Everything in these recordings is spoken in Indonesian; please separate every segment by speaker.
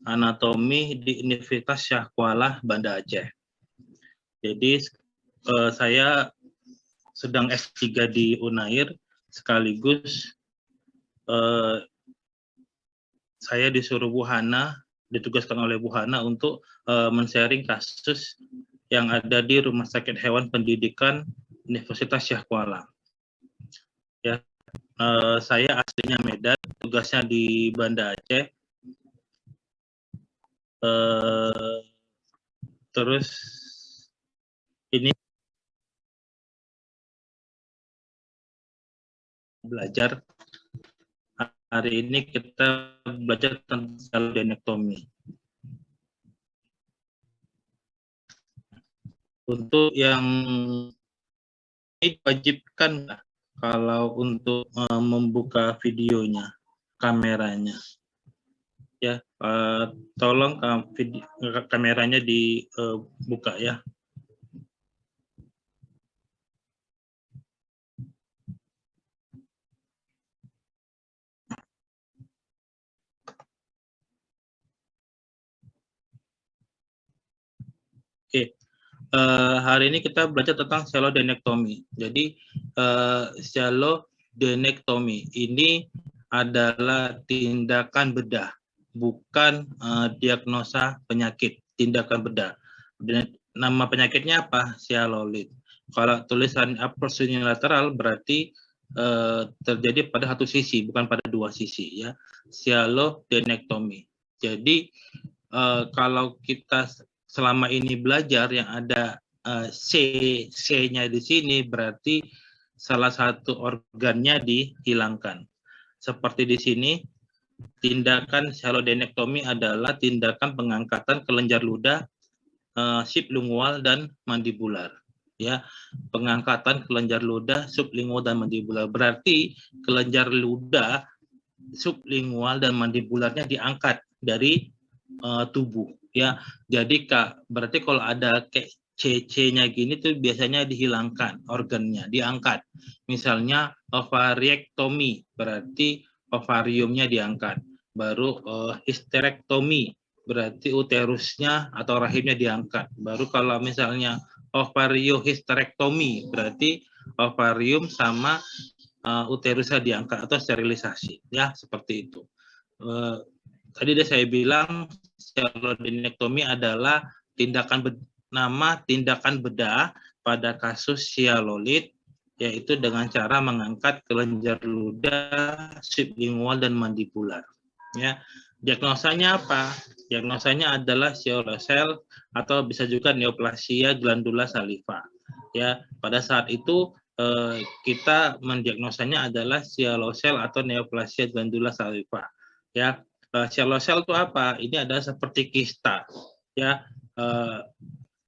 Speaker 1: Anatomi di Universitas Syah Kuala, Banda Aceh. Jadi saya sedang S3 di Unair, sekaligus saya disuruh Bu Hana, ditugaskan oleh Bu Hana untuk men-sharing kasus yang ada di Rumah Sakit Hewan Pendidikan Universitas Syah Kuala. Ya, saya aslinya Medan, tugasnya di Banda Aceh. Terus ini belajar, hari ini kita belajar tentang salodenektomi. Untuk yang diwajibkan kalau untuk membuka videonya, kameranya, ya, tolong kameranya dibuka ya. Oke, hari ini kita belajar tentang salodenektomi. Jadi salodenektomi ini adalah tindakan bedah, bukan diagnosa penyakit. Tindakan bedah. Dan nama penyakitnya apa? Sialolit. Kalau tulisan approach unilateral berarti terjadi pada satu sisi, bukan pada dua sisi ya. Sialodenektomi. Jadi kalau kita selama ini belajar yang ada C-nya di sini berarti salah satu organnya dihilangkan. Seperti di sini, tindakan salodenektomi adalah tindakan pengangkatan kelenjar ludah, sublingual dan mandibular. Ya, pengangkatan kelenjar ludah, sublingual dan mandibular. Berarti kelenjar ludah, sublingual dan mandibularnya diangkat dari tubuh. Ya, jadi berarti kalau ada kayak CC-nya gini tuh biasanya dihilangkan organnya, diangkat. Misalnya ovariektomi, berarti ovariumnya diangkat. Baru histerektomi, berarti uterusnya atau rahimnya diangkat. Baru kalau misalnya ovariohisterektomi, berarti ovarium sama uterusnya diangkat atau sterilisasi. Ya, seperti itu. Tadi saya bilang salodenektomi adalah tindakan bedah pada kasus sialolit, yaitu dengan cara mengangkat kelenjar ludah, sublingual dan mandibular. Ya, diagnosanya apa? Diagnosanya adalah sialosel atau bisa juga neoplasia glandula saliva. Ya, pada saat itu kita mendiagnosanya adalah sialosel atau neoplasia glandula saliva. Ya, sialosel itu apa? Ini adalah seperti kista, ya.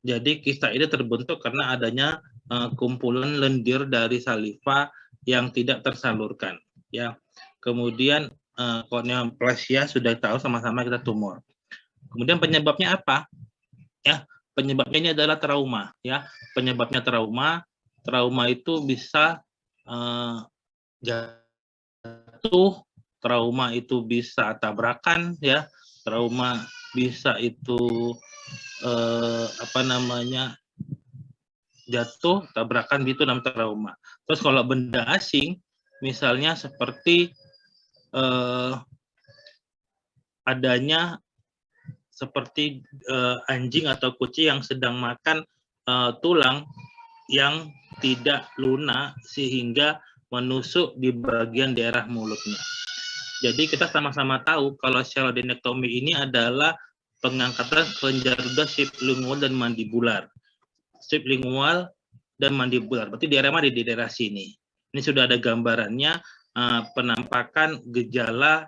Speaker 1: Jadi kista ini terbentuk karena adanya kumpulan lendir dari saliva yang tidak tersalurkan, ya. Kemudian neoplasia sudah tahu sama-sama kita tumor. Kemudian penyebabnya apa? Ya, penyebabnya ini adalah trauma, ya. Penyebabnya trauma. Trauma itu bisa jatuh. Trauma itu bisa tabrakan, ya. Trauma bisa itu jatuh, tabrakan, gitu namanya trauma. Terus kalau benda asing, misalnya seperti adanya seperti anjing atau kucing yang sedang makan tulang yang tidak lunak sehingga menusuk di bagian daerah mulutnya. Jadi kita sama-sama tahu kalau salodenektomi ini adalah pengangkatan kelenjar ludah sublingual dan mandibular. Sublingual dan mandibular. Berarti daerah mana? Di daerah sini. Ini sudah ada gambarannya, penampakan gejala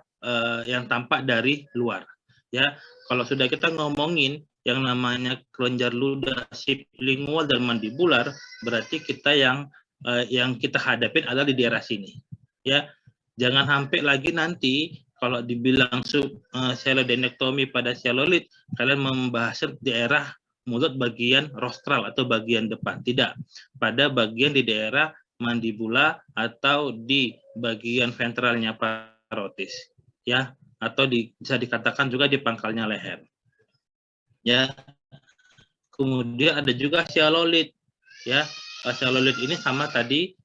Speaker 1: yang tampak dari luar. Ya, kalau sudah kita ngomongin yang namanya kelenjar ludah sublingual dan mandibular, berarti kita yang kita hadapin adalah di daerah sini. Ya, jangan sampai lagi nanti kalau dibilang salodenektomi pada sialolit, kalian membahas daerah mulut bagian rostral atau bagian depan. Tidak, pada bagian di daerah mandibula atau di bagian ventralnya parotis. Ya, atau bisa dikatakan juga di pangkalnya leher. Ya. Kemudian ada juga sialolit. Ya, sialolit ini sama tadi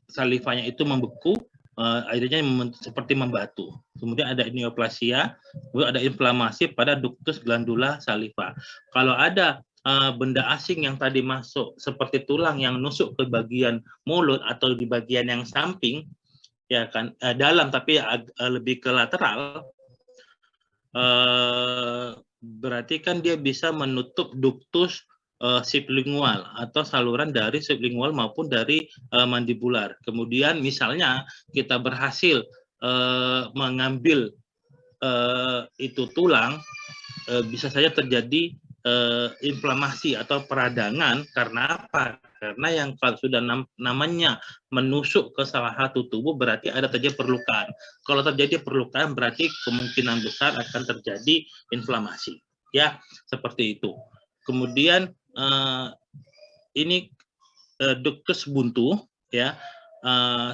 Speaker 1: salivanya itu membeku, akhirnya seperti membatu. Kemudian ada neoplasia, kemudian ada inflamasi pada ductus glandula saliva. Kalau ada benda asing yang tadi masuk seperti tulang yang nusuk ke bagian mulut atau di bagian yang samping, ya kan, dalam tapi lebih ke lateral, berarti kan dia bisa menutup ductus sublingual atau saluran dari sublingual maupun dari mandibular. Kemudian misalnya kita berhasil mengambil itu tulang, bisa saja terjadi inflamasi atau peradangan. Karena apa? Karena yang kalau sudah namanya menusuk ke salah satu tubuh berarti ada terjadi perlukaan. Kalau terjadi perlukaan berarti kemungkinan besar akan terjadi inflamasi. Ya, seperti itu. Kemudian ini ductus buntu, ya,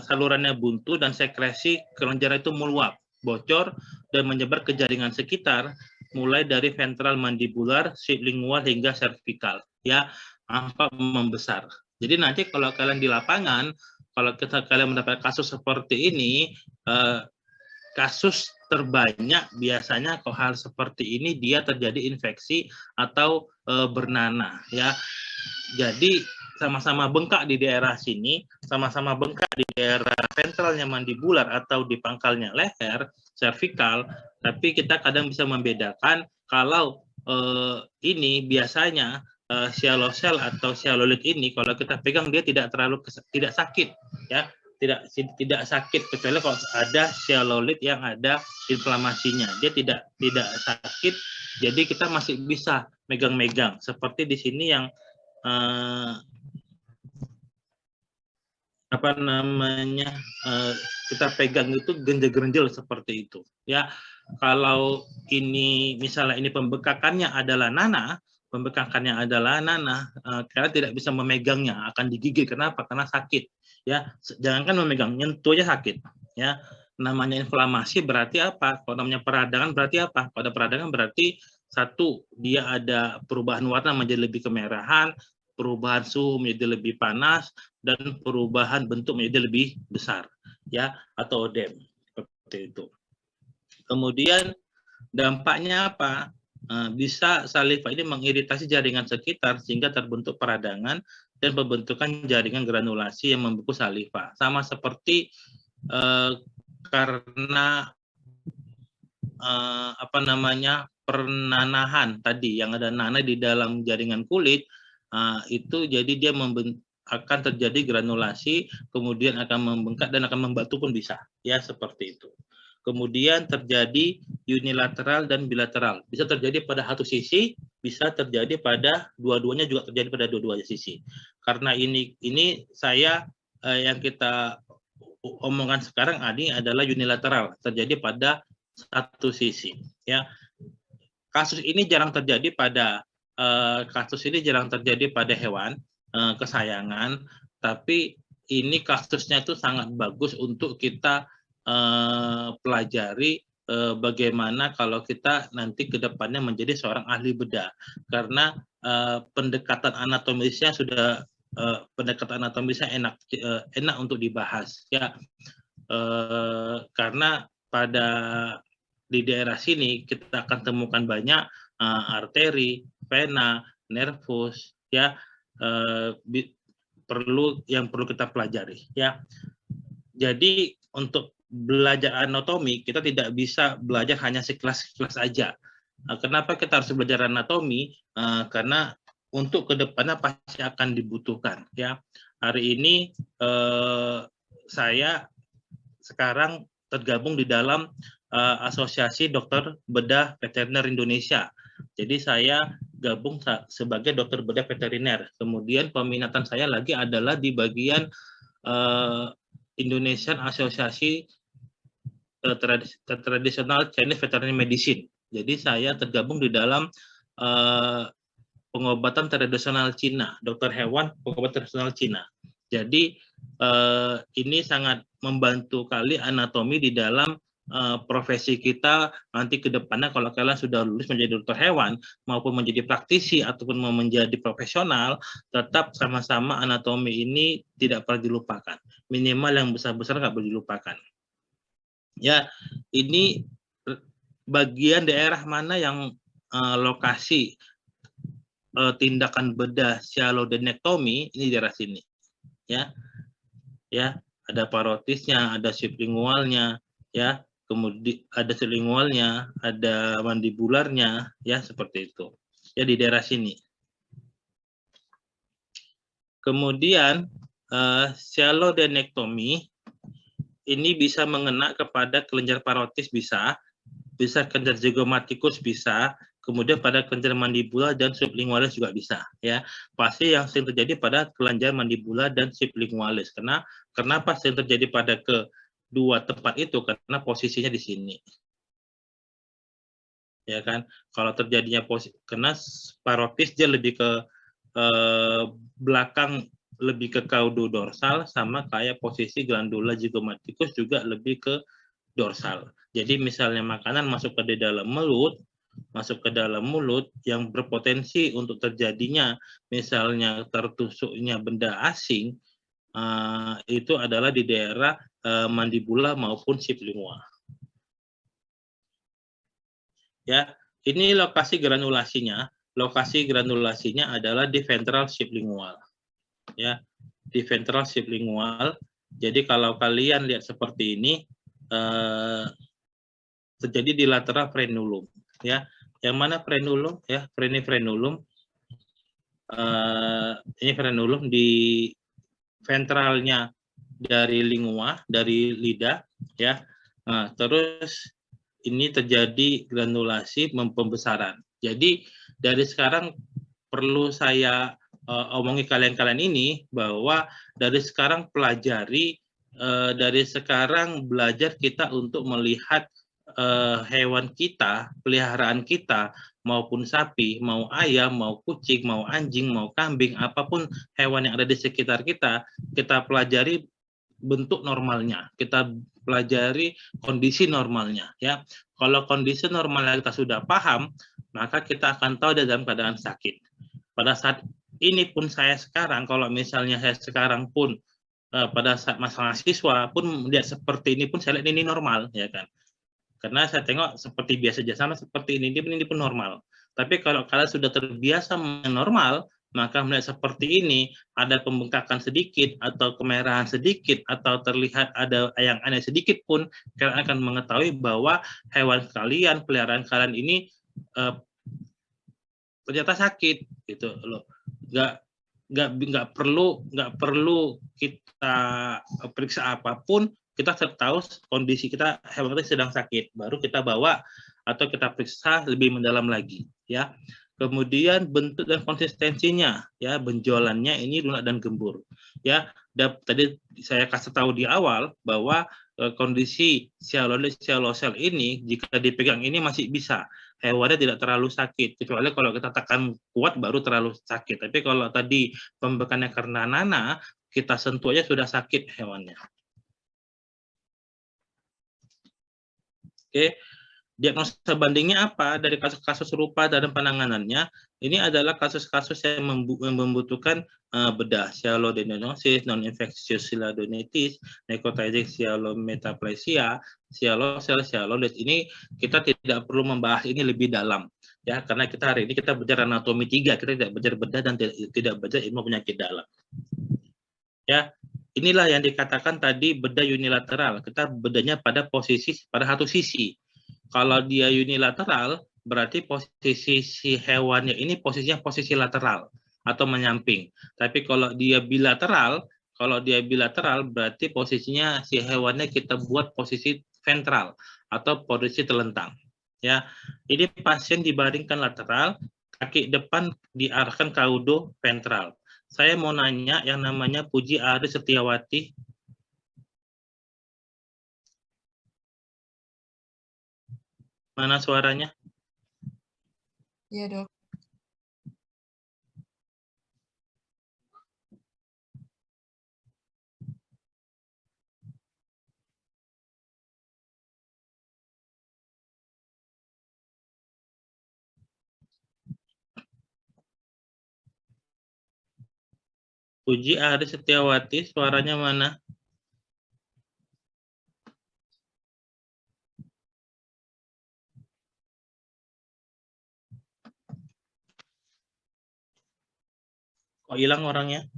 Speaker 1: salurannya buntu dan sekresi kelenjar itu meluap, bocor dan menyebar ke jaringan sekitar, mulai dari ventral mandibular, sublingual hingga cervical, ya, sampai membesar. Jadi nanti kalau kalian di lapangan, kalau kalian mendapat kasus seperti ini, kasus terbanyak biasanya kalau hal seperti ini dia terjadi infeksi atau bernanah, ya. Jadi sama-sama bengkak di daerah sini, sama-sama bengkak di daerah ventralnya mandibular atau di pangkalnya leher, cervical, tapi kita kadang bisa membedakan kalau ini biasanya sialosel atau sialolit ini kalau kita pegang dia tidak sakit, ya, tidak sakit kecuali kalau ada sialolit yang ada inflamasinya, dia tidak sakit, jadi kita masih bisa megang-megang seperti di sini yang apa namanya, kita pegang itu genjel-genjel seperti itu, ya. Kalau ini misalnya ini pembekakannya adalah nanah, kalian tidak bisa memegangnya, akan digigit. Kenapa? Karena sakit, ya. Jangankan memegang, nyentuh aja sakit, ya. Namanya inflamasi berarti apa? Kalau namanya peradangan berarti apa? Kalau ada peradangan berarti satu, dia ada perubahan warna menjadi lebih kemerahan, perubahan suhu menjadi lebih panas, dan perubahan bentuk menjadi lebih besar, ya, atau ödem seperti itu. Kemudian dampaknya apa? Bisa saliva ini mengiritasi jaringan sekitar sehingga terbentuk peradangan dan pembentukan jaringan granulasi yang membeku saliva. Sama seperti karena apa namanya, pernanahan tadi yang ada nanah di dalam jaringan kulit, itu jadi dia akan terjadi granulasi, kemudian akan membengkak dan akan membatu pun bisa, ya, seperti itu. Kemudian terjadi unilateral dan bilateral, bisa terjadi pada satu sisi, bisa terjadi pada dua-duanya, juga terjadi pada dua-duanya sisi. Karena ini saya yang kita omongkan sekarang ini adalah unilateral, terjadi pada satu sisi, ya. Kasus ini jarang terjadi pada hewan kesayangan, tapi ini kasusnya itu sangat bagus untuk kita pelajari bagaimana kalau kita nanti ke depannya menjadi seorang ahli bedah, karena pendekatan anatomisnya enak untuk dibahas, ya. Karena pada di daerah sini kita akan temukan banyak arteri, vena, nervus, ya, perlu kita pelajari, ya. Jadi untuk belajar anatomi kita tidak bisa belajar hanya sekelas-kelas aja. Kenapa kita harus belajar anatomi? Karena untuk kedepannya pasti akan dibutuhkan, ya. Hari ini saya sekarang tergabung di dalam Asosiasi Dokter Bedah Veteriner Indonesia. Jadi saya gabung sebagai dokter bedah veteriner. Kemudian peminatan saya lagi adalah di bagian Indonesian Asosiasi Tradisional Chinese Veterinary Medicine. Jadi saya tergabung di dalam pengobatan tradisional Cina, dokter hewan pengobatan tradisional Cina. Jadi ini sangat membantu kali anatomi di dalam profesi kita nanti ke depannya kalau kalian sudah lulus menjadi dokter hewan maupun menjadi praktisi ataupun mau menjadi profesional, tetap sama-sama anatomi ini tidak pernah dilupakan. Minimal yang besar-besar nggak boleh dilupakan. Ya, ini bagian daerah mana yang lokasi tindakan bedah sialodenektomi ini daerah sini. Ya, ada parotisnya, ada sublingualnya, ya, kemudian ada sublingualnya, ada mandibularnya, ya seperti itu. Ya di daerah sini. Kemudian sialodenektomi ini bisa mengena kepada kelenjar parotis bisa kelenjar zygomaticus bisa, kemudian pada kelenjar mandibula dan sublingualis juga bisa, ya. Pasti yang sering terjadi pada kelenjar mandibula dan sublingualis. Kenapa sering terjadi pada kedua tempat itu? Karena posisinya di sini. Ya kan? Kalau terjadinya karena parotis dia lebih ke belakang, lebih ke caudo-dorsal, sama kayak posisi glandula zygomaticus juga lebih ke dorsal. Jadi misalnya makanan masuk ke dalam mulut yang berpotensi untuk terjadinya misalnya tertusuknya benda asing, itu adalah di daerah mandibula maupun sublingual. Ya, ini lokasi granulasinya. Lokasi granulasinya adalah di ventral sublingual. Ya, di ventral sublingual. Jadi kalau kalian lihat seperti ini, terjadi di lateral frenulum, ya. Yang mana frenulum? Ya, frenulum. Ini frenulum di ventralnya dari lingua, dari lidah, ya. Nah, terus ini terjadi granulasi pembesaran. Jadi dari sekarang perlu saya omongi kalian ini bahwa dari sekarang pelajari, dari sekarang belajar kita untuk melihat hewan kita, peliharaan kita, maupun sapi, mau ayam, mau kucing, mau anjing, mau kambing, apapun hewan yang ada di sekitar kita pelajari bentuk normalnya, kita pelajari kondisi normalnya, ya. Kalau kondisi normalnya kita sudah paham, maka kita akan tahu dia dalam keadaan sakit. Pada saat ini pun saya sekarang, kalau misalnya saya sekarang pun pada saat masa mahasiswa pun melihat seperti ini pun saya lihat ini normal, ya kan. Karena saya tengok seperti biasa saja, sama seperti ini pun normal. Tapi kalau kalian sudah terbiasa normal, maka melihat seperti ini, ada pembengkakan sedikit, atau kemerahan sedikit, atau terlihat ada yang aneh sedikit pun, kalian akan mengetahui bahwa hewan kalian, peliharaan kalian ini ternyata sakit, gitu loh. Nggak perlu kita periksa apapun, kita tahu kondisi kita, hewan kita sedang sakit, baru kita bawa atau kita periksa lebih mendalam lagi, ya. Kemudian bentuk dan konsistensinya, ya, benjolannya ini lunak dan gembur, ya. Tadi saya kasih tahu di awal bahwa kondisi sialosel ini jika dipegang ini masih bisa, hewannya tidak terlalu sakit, kecuali kalau kita tekan kuat baru terlalu sakit. Tapi kalau tadi pembekaannya karena nanah, kita sentuh aja sudah sakit hewannya. Oke. Diagnosa bandingnya apa dari kasus-kasus serupa dalam penanganannya? Ini adalah kasus-kasus yang membutuhkan bedah, sialodenosis, non-infectious sialodenitis, necrotizing sialometaplasia, sialosel, sialodes. Ini kita tidak perlu membahas ini lebih dalam, ya, karena kita hari ini kita belajar anatomi 3, kita tidak belajar bedah dan tidak belajar ilmu penyakit dalam. Ya, inilah yang dikatakan tadi bedah unilateral. Kita bedahnya pada satu sisi. Kalau dia unilateral, berarti posisi si hewannya ini posisinya posisi lateral atau menyamping. Tapi kalau dia bilateral, berarti posisinya si hewannya kita buat posisi ventral atau posisi telentang. Ya, ini pasien dibaringkan lateral, kaki depan diarahkan kaudo ventral. Saya mau nanya yang namanya Puji Ari Setiawati. Mana suaranya?
Speaker 2: Iya, Dok.
Speaker 1: Puji Ari Setiawati, suaranya mana? Kok hilang orangnya?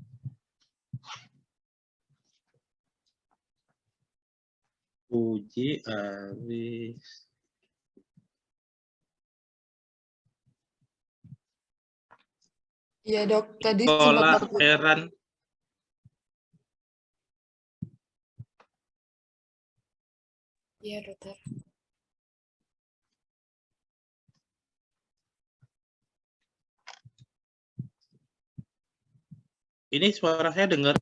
Speaker 1: Puji Aris.
Speaker 2: Iya dok, tadi sempat
Speaker 1: Sekolah
Speaker 2: dapat.
Speaker 1: Heran.
Speaker 2: Iya dokter.
Speaker 1: Ini suara saya dengar.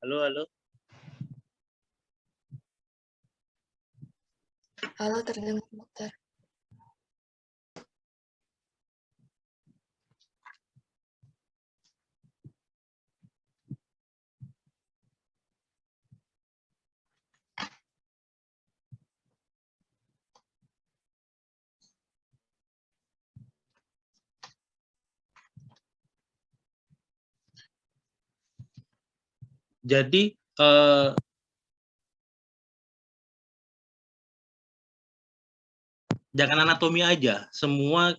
Speaker 1: Halo, halo.
Speaker 2: Halo, terdengar dokter.
Speaker 1: Jadi jangan anatomi aja, semua.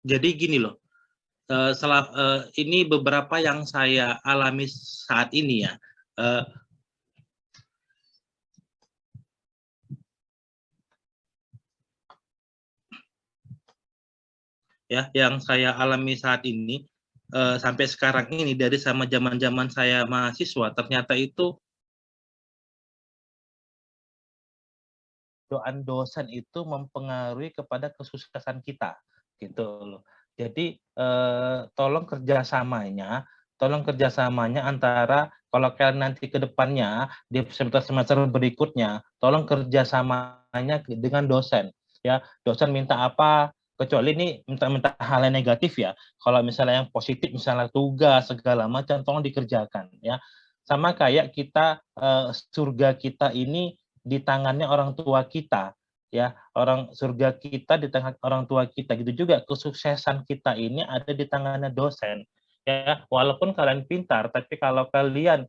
Speaker 1: Jadi gini loh, ini beberapa yang saya alami saat ini ya. Yang saya alami saat ini sampai sekarang ini dari sama zaman saya mahasiswa, ternyata itu dosen itu mempengaruhi kepada kesuksesan kita, gitu loh. Jadi tolong kerjasamanya antara, kalau kalian nanti ke depannya di semester berikutnya, tolong kerjasamanya dengan dosen. Ya, dosen minta apa, kecuali ini minta hal yang negatif ya. Kalau misalnya yang positif, misalnya tugas segala macam, tolong dikerjakan ya. Sama kayak kita surga kita ini di tangannya orang tua kita ya, orang surga kita di tangan orang tua kita, gitu juga kesuksesan kita ini ada di tangannya dosen ya. Walaupun kalian pintar, tapi kalau kalian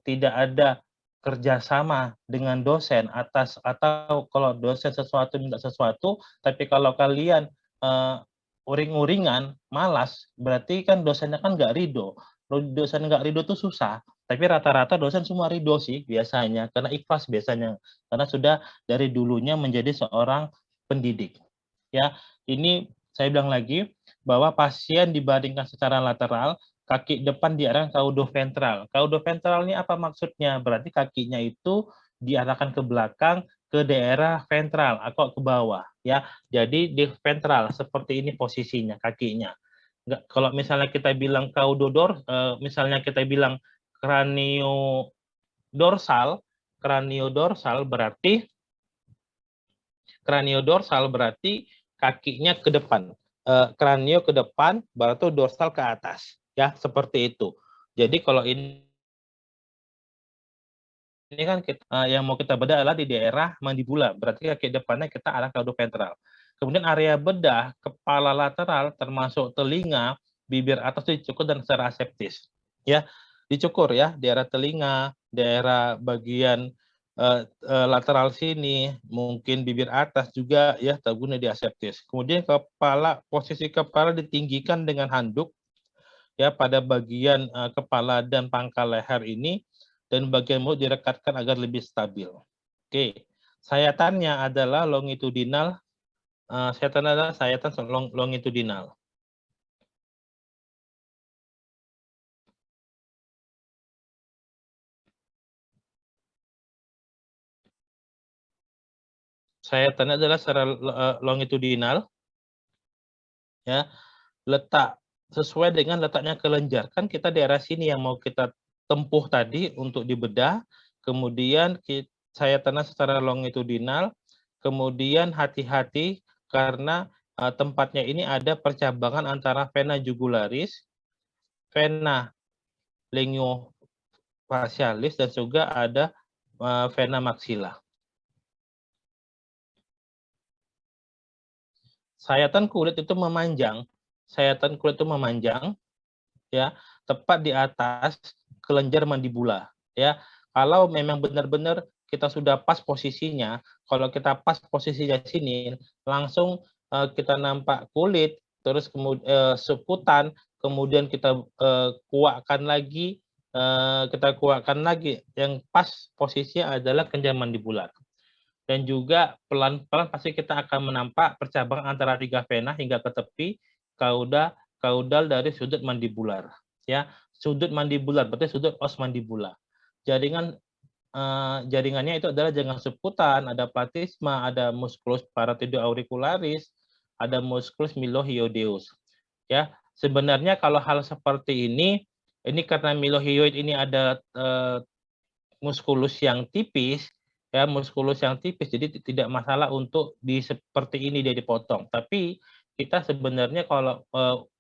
Speaker 1: tidak ada kerjasama dengan dosen atau kalau dosen sesuatu minta sesuatu, tapi kalau kalian uring-uringan malas, berarti kan dosennya kan nggak ridho. Dosen nggak ridho itu susah. Tapi rata-rata dosen semua ridho sih biasanya, karena ikhlas biasanya, karena sudah dari dulunya menjadi seorang pendidik. Ya, ini saya bilang lagi bahwa pasien dibandingkan secara lateral, kaki depan diarahkan caudoventral. Caudoventral ini apa maksudnya? Berarti kakinya itu diarahkan ke belakang, ke daerah ventral atau ke bawah. Ya, jadi di ventral seperti ini posisinya kakinya. Nggak, kalau misalnya kita bilang misalnya kita bilang kraniodorsal berarti kakinya ke depan. Kranio ke depan, baru dorsal ke atas. Ya, seperti itu. Jadi kalau ini kan yang mau kita bedah adalah di daerah mandibula, berarti kaki depannya kita arah caudoventral. Kemudian area bedah kepala lateral termasuk telinga, bibir atas dicukur dan secara aseptis. Ya, dicukur ya, daerah telinga, daerah bagian lateral sini, mungkin bibir atas juga ya, guna di aseptis. Kemudian posisi kepala ditinggikan dengan handuk ya pada bagian kepala dan pangkal leher ini, dan bagian mulut direkatkan agar lebih stabil. Oke, sayatannya adalah longitudinal. Sayatan longitudinal. Sayatannya adalah secara longitudinal, ya, letak sesuai dengan letaknya kelenjar. Kan kita daerah sini yang mau kita tempuh tadi untuk dibedah, kemudian sayatannya secara longitudinal, kemudian hati-hati karena tempatnya ini ada percabangan antara vena jugularis, vena lengofacialis, dan juga ada vena maxilla. Sayatan kulit itu memanjang, ya, tepat di atas kelenjar mandibula, ya. Kalau memang benar-benar kita sudah pas posisinya, kalau kita pas posisinya sini, langsung kita nampak kulit, terus kemudian seputan, kemudian kita kuakkan lagi, yang pas posisinya adalah kelenjar mandibular. Dan juga pelan-pelan pasti kita akan menampak percabangan antara 3 vena hingga ke tepi kaudal dari sudut mandibular, ya. Sudut mandibular berarti sudut os mandibula. Jaringannya itu adalah jaringan seputan, ada platysma, ada musculus parotidioauricularis, ada musculus milohyoideus. Ya, sebenarnya kalau hal seperti ini karena milohyoid ini ada muskulus yang tipis, ya, jadi tidak masalah untuk seperti ini dia dipotong. Tapi kita sebenarnya kalau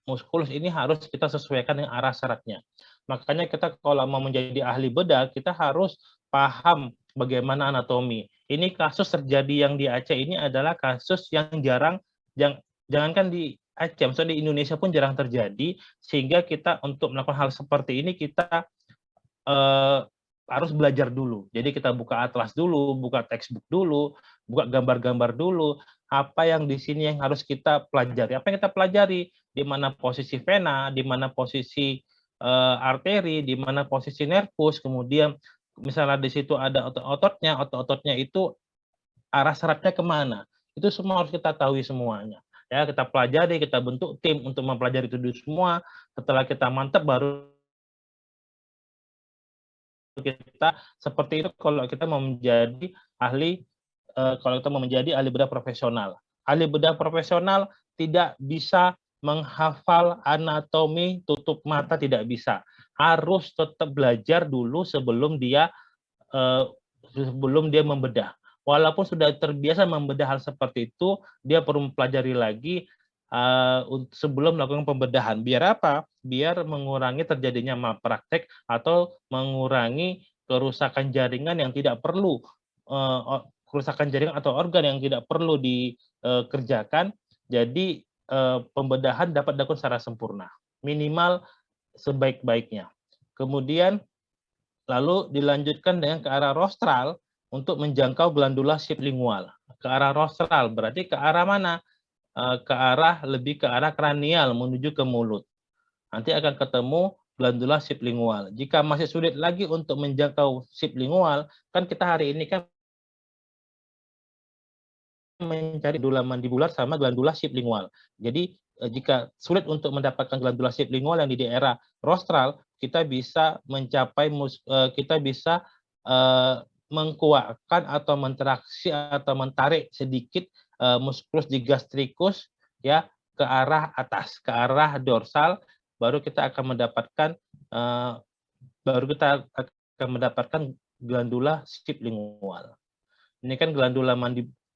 Speaker 1: muskulus ini harus kita sesuaikan dengan arah seratnya. Makanya kita kalau mau menjadi ahli bedah, kita harus paham bagaimana anatomi. Ini kasus terjadi yang di Aceh ini adalah kasus yang jangankan di Aceh, maksudnya di Indonesia pun jarang terjadi, sehingga kita untuk melakukan hal seperti ini kita harus belajar dulu. Jadi kita buka atlas dulu, buka textbook dulu, buka gambar-gambar dulu, apa yang di sini yang harus kita pelajari. Apa yang kita pelajari? Di mana posisi vena, di mana posisi arteri, di mana posisi nervus, kemudian misalnya di situ ada otot-ototnya, otot-ototnya itu arah seratnya kemana. Itu semua harus kita tahu semuanya. Ya, kita pelajari, kita bentuk tim untuk mempelajari itu semua. Setelah kita mantap baru kita seperti itu kalau kita mau menjadi ahli bedah profesional. Ahli bedah profesional tidak bisa menghafal anatomi tutup mata, tidak bisa. Harus tetap belajar dulu sebelum dia membedah. Walaupun sudah terbiasa membedah hal seperti itu, dia perlu mempelajari lagi sebelum melakukan pembedahan. Biar apa? Biar mengurangi terjadinya malpraktek atau mengurangi kerusakan jaringan yang tidak perlu, kerusakan jaringan atau organ yang tidak perlu dikerjakan. Jadi pembedahan dapat dilakukan secara sempurna, minimal sebaik-baiknya. Kemudian lalu dilanjutkan dengan ke arah rostral untuk menjangkau glandula sublingual. Ke arah rostral berarti ke arah mana? Lebih ke arah kranial menuju ke mulut. Nanti akan ketemu glandula sublingual. Jika masih sulit lagi untuk menjangkau sublingual, kan kita hari ini kan mencari glandula mandibular sama glandula sublingual. Jadi jika sulit untuk mendapatkan glandula sublingual yang di daerah rostral, kita bisa mengkuakkan atau menteraksi atau mentarik sedikit musculus digastricus, ya, ke arah atas, ke arah dorsal, baru kita akan mendapatkan glandula sublingual. Ini kan glandula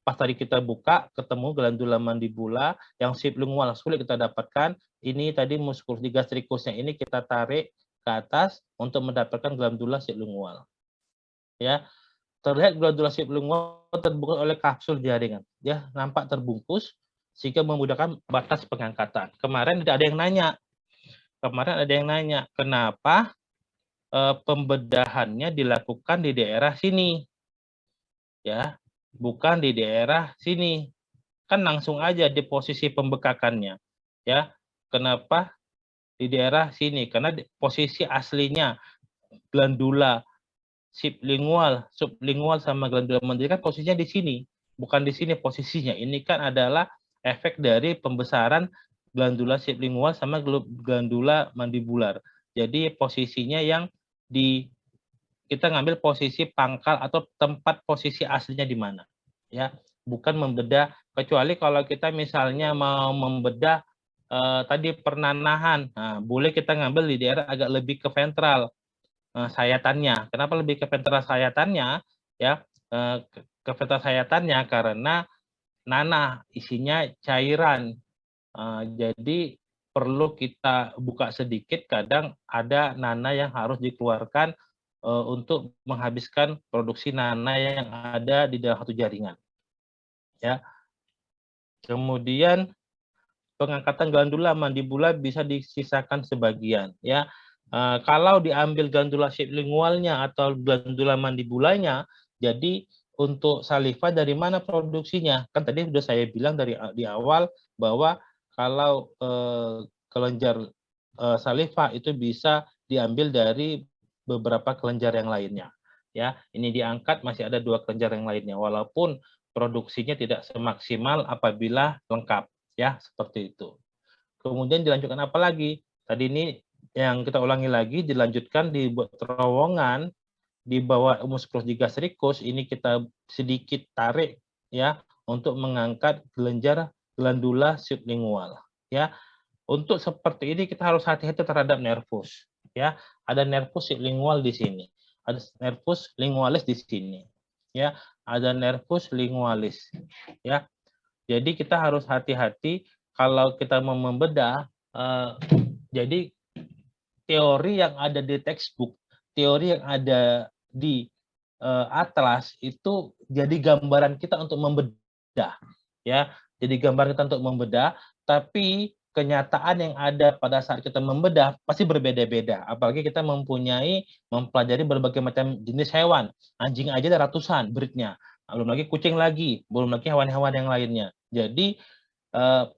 Speaker 1: pas tadi kita buka ketemu glandula mandibula yang sublingual sulit kita dapatkan. Ini tadi musculus digastricusnya ini kita tarik ke atas untuk mendapatkan glandula sublingual. Ya, terlihat glandula sublingual terbungkus oleh kapsul jaringan, ya, nampak terbungkus sehingga memudahkan batas pengangkatan. Kemarin ada yang nanya, kenapa pembedahannya dilakukan di daerah sini, ya, bukan di daerah sini. Kan langsung aja di posisi pembekakannya, ya. Kenapa di daerah sini? Karena posisi aslinya glandula sublingual sama glandula mandibula kan posisinya di sini, bukan di sini posisinya. Ini kan adalah efek dari pembesaran glandula sublingual sama glandula mandibular. Jadi posisinya yang kita ngambil posisi pangkal atau tempat posisi aslinya di mana, ya, bukan membedah. Kecuali kalau kita misalnya mau membedah tadi pernanahan, nah, boleh kita ngambil di daerah agak lebih ke ventral sayatannya. Kenapa lebih ke ventral sayatannya? Ya, ke ventral sayatannya karena nanah isinya cairan. Jadi perlu kita buka sedikit. Kadang ada nanah yang harus dikeluarkan untuk menghabiskan produksi nanah yang ada di dalam satu jaringan. Ya. Kemudian pengangkatan glandula mandibula bisa disisakan sebagian. Ya. Kalau diambil glandula sublingualnya atau glandula mandibulanya, jadi untuk saliva dari mana produksinya? Kan tadi sudah saya bilang di awal bahwa kalau kelenjar saliva itu bisa diambil dari beberapa kelenjar yang lainnya. Ya, ini diangkat masih ada 2 kelenjar yang lainnya, walaupun produksinya tidak semaksimal apabila lengkap, ya seperti itu. Kemudian dilanjutkan apa lagi? Tadi ini yang kita ulangi lagi, dilanjutkan di terowongan di bawah musculus digastricus, ini kita sedikit tarik ya untuk mengangkat kelenjar glandula sublingual. Ya, untuk seperti ini kita harus hati-hati terhadap nervus. Ya, ada nervus sublingual di sini, ada nervus lingualis di sini. Ya, ada nervus lingualis. Ya, jadi kita harus hati-hati kalau kita mau membedah. Jadi teori yang ada di textbook, teori yang ada di atlas itu jadi gambaran kita untuk membedah, ya. Jadi gambaran kita untuk membedah, tapi kenyataan yang ada pada saat kita membedah pasti berbeda-beda. Apalagi kita mempelajari berbagai macam jenis hewan. Anjing aja ada ratusan breednya, belum lagi kucing lagi, belum lagi hewan-hewan yang lainnya. Jadi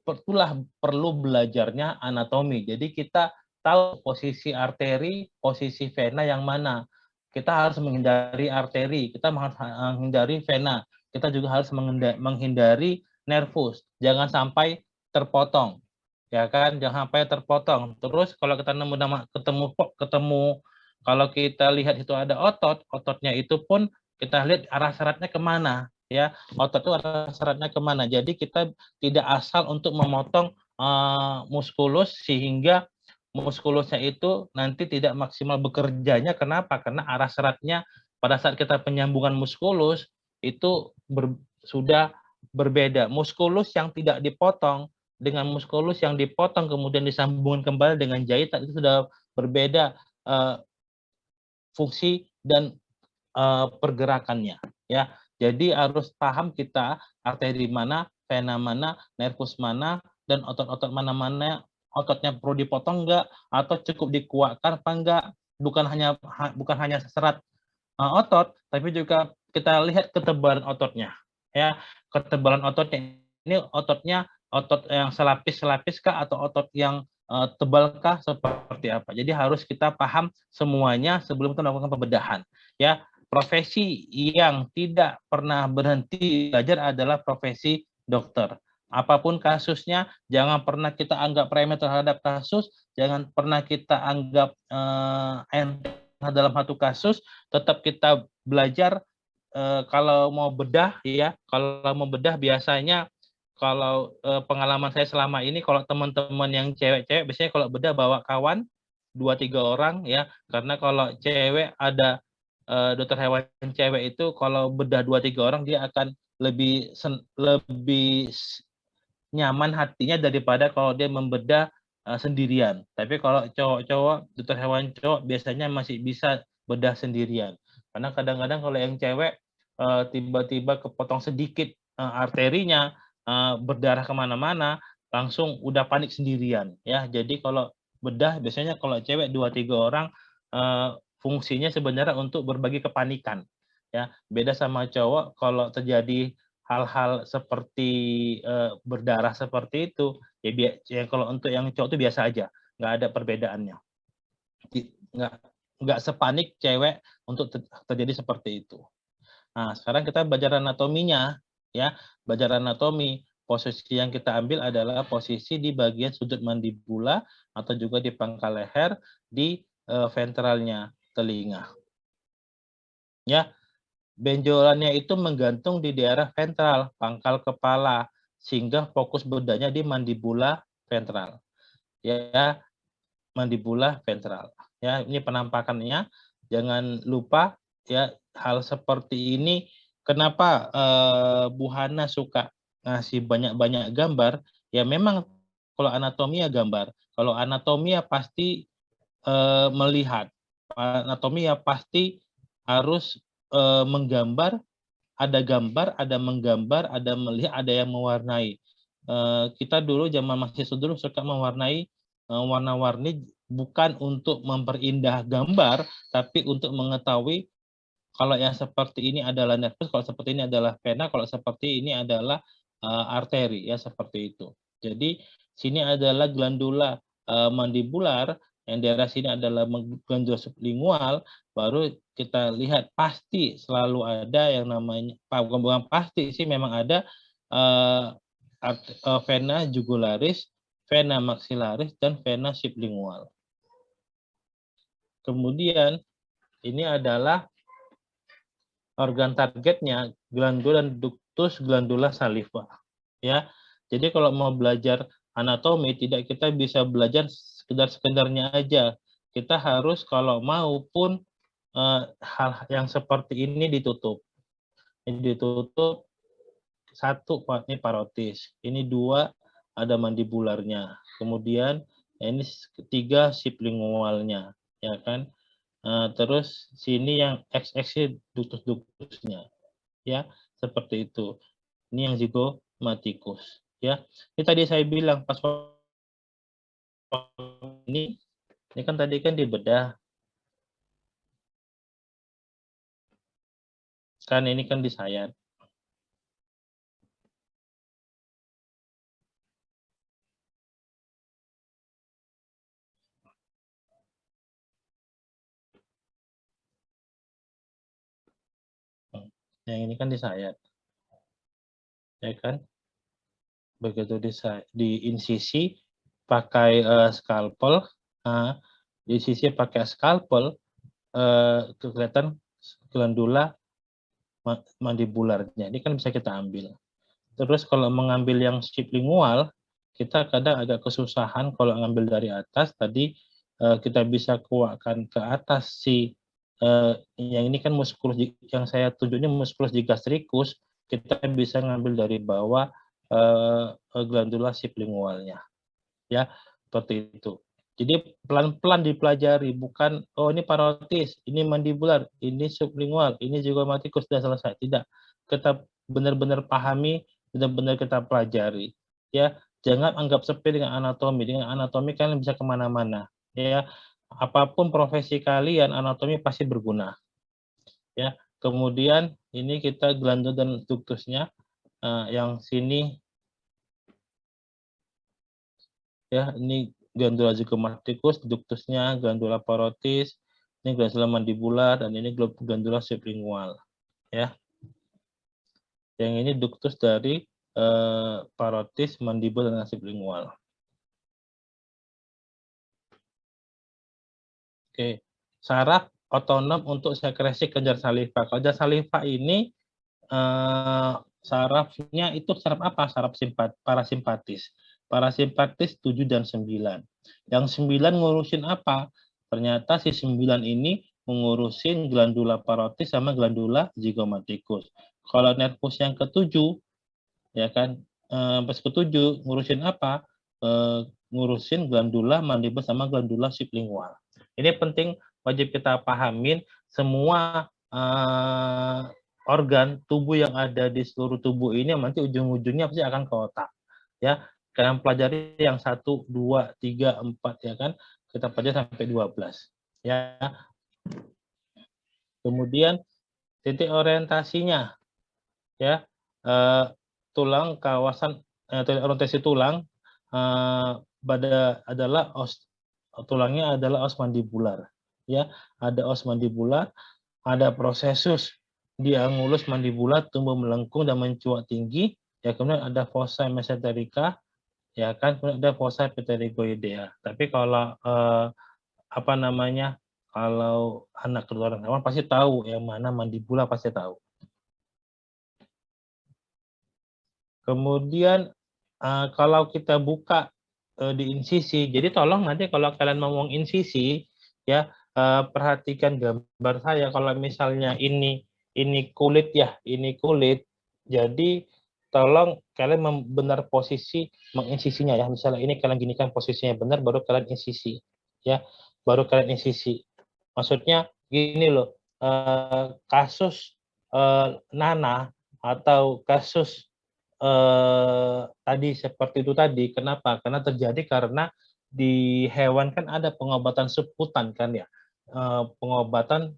Speaker 1: itulah perlu belajarnya anatomi. Jadi kita tahu posisi arteri, posisi vena yang mana. Kita harus menghindari arteri, kita menghindari vena, kita juga harus menghindari nervus. Jangan sampai terpotong, ya kan? Jangan sampai terpotong. Terus kalau kita ketemu, kalau kita lihat itu ada otot, ototnya itu pun kita lihat arah syaratnya kemana, ya? Otot itu arah syaratnya kemana. Jadi kita tidak asal untuk memotong muskulus sehingga muskulusnya itu nanti tidak maksimal bekerjanya. Kenapa? Karena arah seratnya pada saat kita penyambungan muskulus itu sudah berbeda. Muskulus yang tidak dipotong dengan muskulus yang dipotong kemudian disambungkan kembali dengan jahitan itu sudah berbeda fungsi dan pergerakannya. Ya, jadi harus paham kita arteri mana, vena mana, nervus mana, dan otot-otot mana-mana, ototnya perlu dipotong enggak atau cukup dikuatkan apa enggak. Bukan hanya serat otot, tapi juga kita lihat ketebalan ototnya. Ya, ketebalan ototnya ini otot yang selapis-selapis kah atau otot yang tebalkah seperti apa. Jadi harus kita paham semuanya sebelum kita melakukan pembedahan. Ya, profesi yang tidak pernah berhenti belajar adalah profesi dokter. Apapun kasusnya, jangan pernah kita anggap remeh terhadap kasus, jangan pernah kita anggap enteng dalam satu kasus, tetap kita belajar. Kalau mau bedah ya, kalau mau bedah biasanya kalau pengalaman saya selama ini, kalau teman-teman yang cewek-cewek biasanya kalau bedah bawa kawan 2-3 orang ya, karena kalau cewek ada dokter hewan cewek itu kalau bedah 2-3 orang dia akan lebih nyaman hatinya daripada kalau dia membedah sendirian. Tapi kalau cowok-cowok, dokter hewan cowok biasanya masih bisa bedah sendirian. Karena kadang-kadang kalau yang cewek tiba-tiba kepotong sedikit arterinya, berdarah kemana-mana, langsung udah panik sendirian. Ya, jadi kalau bedah biasanya kalau cewek 2-3 orang fungsinya sebenarnya untuk berbagi kepanikan. Ya, beda sama cowok kalau terjadi hal-hal seperti berdarah seperti itu, ya kalau untuk yang cowok itu biasa aja, nggak ada perbedaannya. Nggak sepanik cewek untuk terjadi seperti itu. Nah, sekarang kita belajar anatominya, ya. Belajar anatomi, posisi yang kita ambil adalah posisi di bagian sudut mandibula atau juga di pangkal leher, di ventralnya telinga. Ya, benjolannya itu menggantung di daerah ventral, pangkal kepala, sehingga fokus bedahnya di mandibula ventral. Ya, mandibula ventral. Ya, ini penampakannya. Jangan lupa ya hal seperti ini. Kenapa Bu Hana suka ngasih banyak-banyak gambar? Ya memang kalau anatomi ya gambar. Kalau anatomi ya pasti melihat, anatomi ya pasti harus menggambar, ada gambar, ada menggambar, ada melihat, ada yang mewarnai. Kita dulu zaman mahasiswa dulu suka mewarnai warna-warni bukan untuk memperindah gambar, tapi untuk mengetahui kalau yang seperti ini adalah nervus, kalau seperti ini adalah vena, kalau seperti ini adalah arteri, ya seperti itu. Jadi sini adalah glandula mandibular, yang daerah sini adalah glandula sublingual, baru kita lihat pasti selalu ada yang namanya, bukan pasti sih, memang ada vena jugularis, vena maxillaris, dan vena sublingual. Kemudian ini adalah organ targetnya, glandula ductus glandula saliva. Ya, jadi kalau mau belajar anatomi, tidak kita bisa belajar sekedarnya aja. Kita harus kalau mau pun hal yang seperti ini ditutup. Ini ditutup, satu ini parotis, ini dua ada mandibularnya, kemudian ini ketiga sublingualnya, ya kan. Terus sini yang XX ductus-ductusnya, ya seperti itu. Ini yang zygomatikus, ya. Ini tadi saya bilang pas ini kan tadi kan dibedah, kan ini kan disayat. Yang ini kan disayat, ya kan. Begitu di insisi pakai scalpel, di sisi pakai scalpel, kelihatan glandula mandibularnya. Ini kan bisa kita ambil. Terus kalau mengambil yang sublingual, kita kadang agak kesusahan kalau ngambil dari atas. Tadi kita bisa kuatkan ke atas yang ini kan musculus, yang saya tunjuknya musculus digastricus, kita bisa ngambil dari bawah glandula sublingualnya, ya seperti itu. Jadi pelan-pelan dipelajari, bukan oh ini parotis, ini mandibular, ini sublingual, ini zygomatikus, sudah selesai. Tidak, kita benar-benar pahami, benar-benar kita pelajari, ya. Jangan anggap sepele dengan anatomi. Dengan anatomi kalian bisa kemana-mana, ya. Apapun profesi kalian, anatomi pasti berguna, ya. Kemudian ini kita glandula dan ductusnya, yang sini, ya ini glandula zygomatikus, ductusnya glandula parotis, ini glandula mandibular, dan ini glandula sublingual, ya. Yang ini ductus dari parotis, mandibul, dan sublingual. Oke, saraf otonom untuk sekresi kelenjar saliva. Kelenjar saliva ini sarafnya itu saraf apa? Saraf parasimpatis. Parasimpatis 7 dan 9. Yang 9 ngurusin apa? Ternyata si 9 ini mengurusin glandula parotis sama glandula zygomatikus. Kalau nervus yang ke-7, ya kan, pas ke-7 ngurusin apa? Ngurusin glandula mandibul sama glandula sublingual. Ini penting, wajib kita pahamin semua organ tubuh yang ada di seluruh tubuh ini nanti ujung-ujungnya pasti akan ke otak, ya. Kalian pelajari yang 1, 2, 3, 4, ya kan, kita pelajari sampai 12, ya. Kemudian titik orientasinya, ya, tulang kawasan orientasi tulang adalah tulangnya adalah os mandibular, ya. Ada os mandibular, ada prosesus diangulus mandibular tumbuh melengkung dan mencuat tinggi, ya. Kemudian ada fossa mesenterica, ya kan, kemudian ada fossa pterygoidea. Tapi kalau apa namanya, kalau anak kedua hewan pasti tahu yang mana mandibula, pasti tahu. Kemudian kalau kita buka di insisi, jadi tolong nanti kalau kalian ngomong insisi, ya, perhatikan gambar saya. Kalau misalnya ini kulit, ya, ini kulit. Jadi tolong kalian benar posisi menginsisinya, ya. Misalnya ini kalian ginikan posisinya benar, baru kalian insisi, ya. Baru kalian insisi. Maksudnya gini loh, kasus nanah atau kasus tadi seperti itu tadi, kenapa? Karena terjadi karena di hewan kan ada pengobatan subkutan kan ya, pengobatan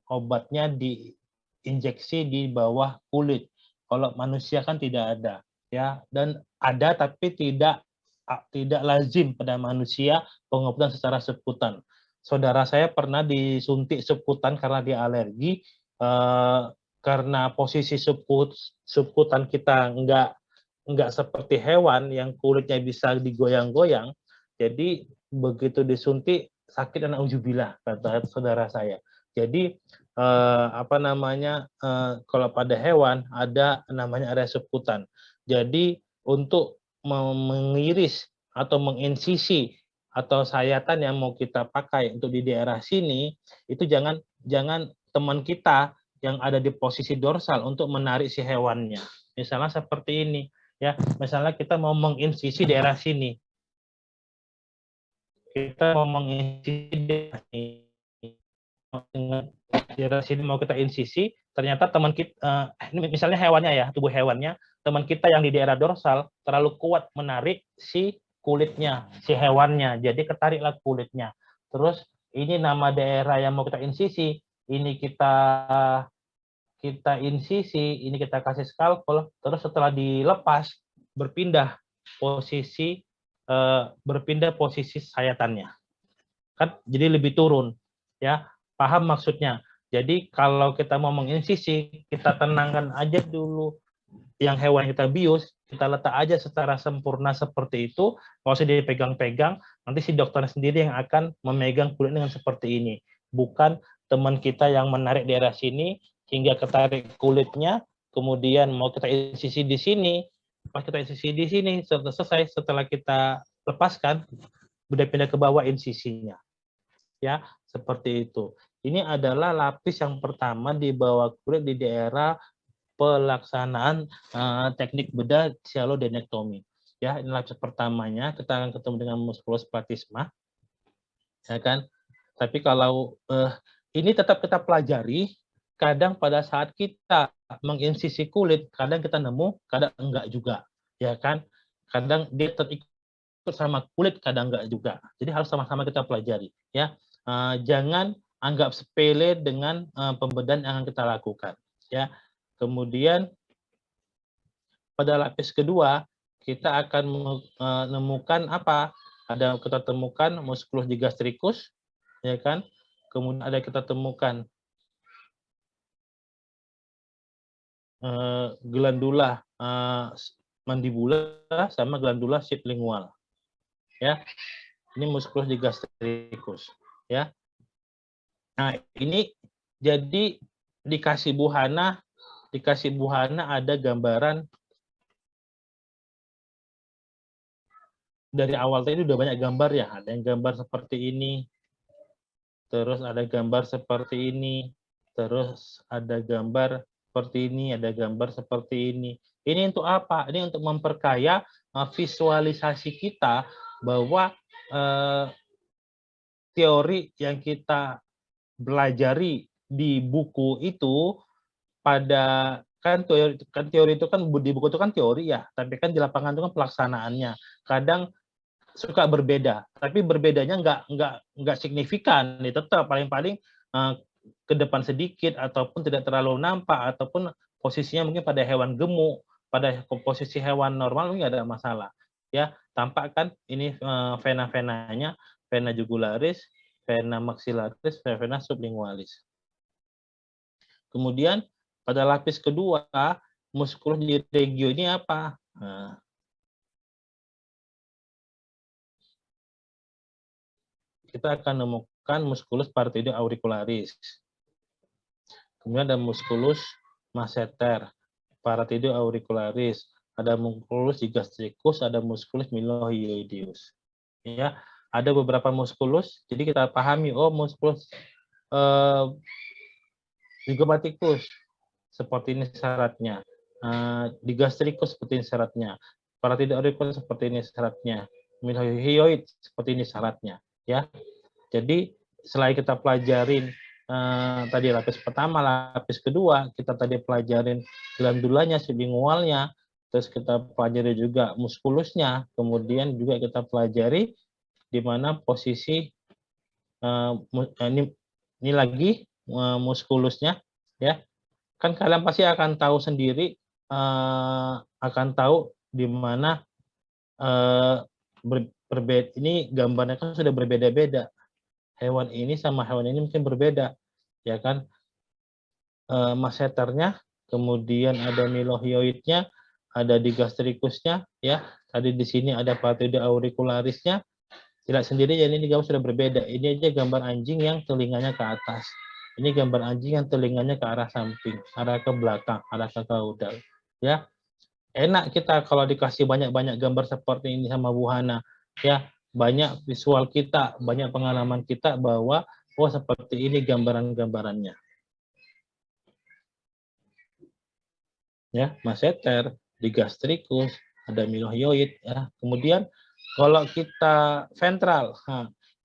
Speaker 1: obatnya diinjeksi di bawah kulit. Kalau manusia kan tidak ada, ya, dan ada tapi tidak lazim pada manusia pengobatan secara subkutan. Saudara saya pernah disuntik subkutan karena dia alergi, karena posisi subkutan kita nggak seperti hewan yang kulitnya bisa digoyang-goyang, jadi begitu disuntik sakit dan auzubillah, kata saudara saya. Jadi kalau pada hewan ada namanya area subkutan. Jadi untuk mengiris atau menginsisi atau sayatan yang mau kita pakai untuk di daerah sini, itu jangan teman kita yang ada di posisi dorsal untuk menarik si hewannya. Misalnya seperti ini, ya. Misalnya kita mau menginsisi daerah sini. Kita mau menginsisi daerah sini mau kita insisi, ternyata teman kita, ini misalnya hewannya ya, tubuh hewannya, teman kita yang di daerah dorsal terlalu kuat menarik si kulitnya, si hewannya, jadi ketariklah kulitnya. Terus ini nama daerah yang mau kita insisi, ini kita insisi, ini kita kasih skalpel, terus setelah dilepas berpindah posisi sayatannya, kan jadi lebih turun, ya. Paham maksudnya? Jadi kalau kita mau menginsisi, kita tenangkan aja dulu yang hewan kita bius, kita letak aja secara sempurna seperti itu, kalau usah dipegang-pegang, nanti si dokter sendiri yang akan memegang kulit dengan seperti ini. Bukan teman kita yang menarik daerah sini, hingga ketarik kulitnya, kemudian mau kita insisi di sini, pas kita insisi di sini, selesai setelah kita lepaskan, udah pindah ke bawah insisinya. Ya, seperti itu. Ini adalah lapis yang pertama di bawah kulit di daerah pelaksanaan teknik bedah sialodenektomi. Ya, ini lapis pertamanya, kita akan ketemu dengan musculus platysma, ya kan? Tapi kalau ini tetap kita pelajari, kadang pada saat kita menginsisi kulit, kadang kita nemu, kadang enggak juga, ya kan? Kadang dia terikut sama kulit, kadang enggak juga. Jadi harus sama-sama kita pelajari, ya. Jangan anggap sepele dengan pembedahan yang akan kita lakukan, ya. Kemudian pada lapis kedua kita akan menemukan apa? Kita temukan musculus digastricus, ya kan? Kemudian kita temukan glandula mandibula sama glandula sublingual, ya. Ini musculus digastricus, ya. Nah, ini jadi dikasih buhana ada gambaran dari awal tadi udah banyak gambar ya, ada yang gambar seperti ini, terus ada gambar seperti ini, terus ada gambar seperti ini, ada gambar seperti ini. Ini untuk apa? Ini untuk memperkaya visualisasi kita bahwa teori yang kita pelajari di buku itu kan teori itu kan di buku itu kan teori ya, tapi kan di lapangan itu kan pelaksanaannya. Kadang suka berbeda, tapi berbedanya nggak signifikan, nih tetap paling-paling ke depan sedikit ataupun tidak terlalu nampak ataupun posisinya mungkin pada hewan gemuk, pada posisi hewan normal nggak ada masalah, ya. Tampak kan ini vena-venanya, vena jugularis, vena maxillaris, vena sublingualis. Kemudian pada lapis kedua, musculus di regio ini apa? Nah, kita akan menemukan musculus parotidea auricularis. Kemudian ada musculus masseter, parotidea auricularis, ada musculus digastricus, ada musculus mylohyoideus. Ya, ada beberapa musculus, jadi kita pahami, oh musculus zygomaticus seperti ini syaratnya, digastricus seperti ini syaratnya, parotidea auricularis seperti ini syaratnya, mylohyoid seperti ini syaratnya, ya. Jadi selain kita pelajarin tadi lapis pertama, lapis kedua, kita tadi pelajarin glandulanya, sublingualnya, terus kita pelajari juga muskulusnya, kemudian juga kita pelajari di mana posisi ini lagi muskulusnya, ya. Kan kalian pasti akan tahu sendiri, akan tahu di mana berbeda. Ini gambarnya kan sudah berbeda-beda. Hewan ini sama hewan ini mungkin berbeda, ya kan? Masseternya, kemudian ada milohioidnya, ada digastricusnya, ya. Tadi di sini ada patuda auricularisnya. Tidak sendiri, jadi ini gambar sudah berbeda. Ini aja gambar anjing yang telinganya ke atas. Ini gambar anjing yang telinganya ke arah samping, arah ke belakang, arah ke caudal. Ya, enak kita kalau dikasih banyak-banyak gambar seperti ini sama Bu Hana. Ya, banyak visual kita, banyak pengalaman kita bahwa oh seperti ini gambaran-gambarannya. Ya, masseter, digastricus, ada milohioid, ya. Kemudian kalau kita ventral,